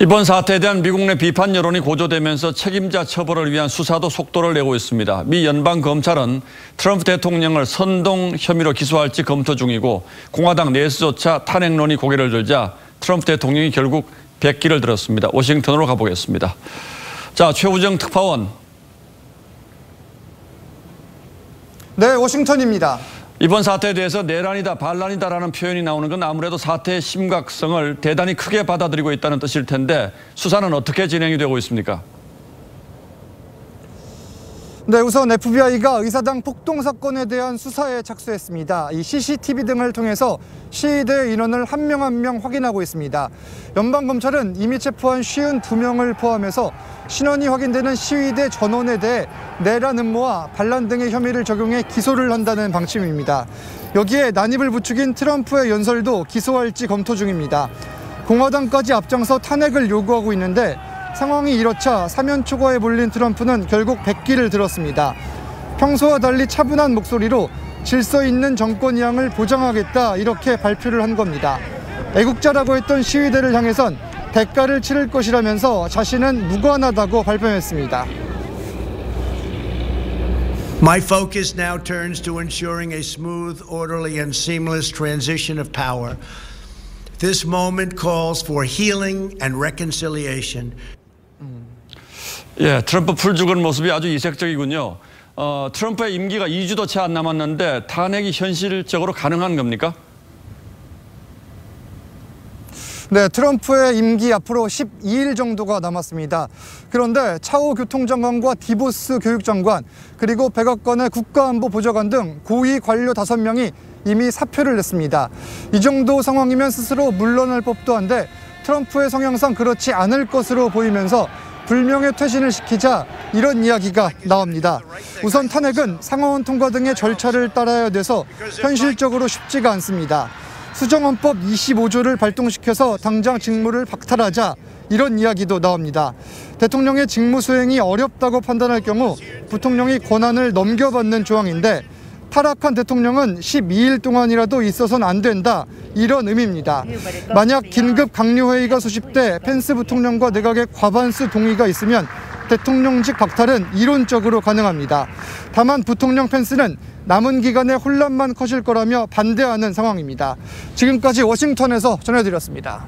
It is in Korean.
이번 사태에 대한 미국 내 비판 여론이 고조되면서 책임자 처벌을 위한 수사도 속도를 내고 있습니다. 미 연방검찰은 트럼프 대통령을 선동 혐의로 기소할지 검토 중이고 공화당 내에서조차 탄핵론이 고개를 들자 트럼프 대통령이 결국 백기를 들었습니다. 워싱턴으로 가보겠습니다. 자, 최우정 특파원. 네, 워싱턴입니다. 이번 사태에 대해서 내란이다, 반란이다라는 표현이 나오는 건 아무래도 사태의 심각성을 대단히 크게 받아들이고 있다는 뜻일 텐데 수사는 어떻게 진행이 되고 있습니까? 네, 우선 FBI가 의사당 폭동 사건에 대한 수사에 착수했습니다. 이 CCTV 등을 통해서 시위대 인원을 한 명 한 명 확인하고 있습니다. 연방검찰은 이미 체포한 52명을 포함해서 신원이 확인되는 시위대 전원에 대해 내란 음모와 반란 등의 혐의를 적용해 기소를 한다는 방침입니다. 여기에 난입을 부추긴 트럼프의 연설도 기소할지 검토 중입니다. 공화당까지 앞장서 탄핵을 요구하고 있는데 상황이 이렇자 사면 초과에 몰린 트럼프는 결국 백기를 들었습니다. 평소와 달리 차분한 목소리로 질서 있는 정권 이양을 보장하겠다 이렇게 발표를 한 겁니다. 애국자라고 했던 시위대를 향해선 대가를 치를 것이라면서 자신은 무관하다고 발표했습니다. My focus now turns to ensuring a smooth, orderly, and seamless transition of power. This moment calls for healing and reconciliation. 예, 트럼프 풀 죽은 모습이 아주 이색적이군요. 트럼프의 임기가 2주도 채 안 남았는데 탄핵이 현실적으로 가능한 겁니까? 네, 트럼프의 임기 앞으로 12일 정도가 남았습니다. 그런데 차오 교통장관과 디보스 교육장관 그리고 백악관의 국가안보보좌관 등 고위 관료 5명이 이미 사표를 냈습니다. 이 정도 상황이면 스스로 물러날 법도 한데 트럼프의 성향상 그렇지 않을 것으로 보이면서 불명예 퇴진을 시키자 이런 이야기가 나옵니다. 우선 탄핵은 상하원 통과 등의 절차를 따라야 돼서 현실적으로 쉽지가 않습니다. 수정헌법 25조를 발동시켜서 당장 직무를 박탈하자 이런 이야기도 나옵니다. 대통령의 직무 수행이 어렵다고 판단할 경우 부통령이 권한을 넘겨받는 조항인데 타락한 대통령은 12일 동안이라도 있어서는 안 된다 이런 의미입니다. 만약 긴급 강요회의가 소집돼 펜스 부통령과 내각의 과반수 동의가 있으면 대통령직 박탈은 이론적으로 가능합니다. 다만 부통령 펜스는 남은 기간에 혼란만 커질 거라며 반대하는 상황입니다. 지금까지 워싱턴에서 전해드렸습니다.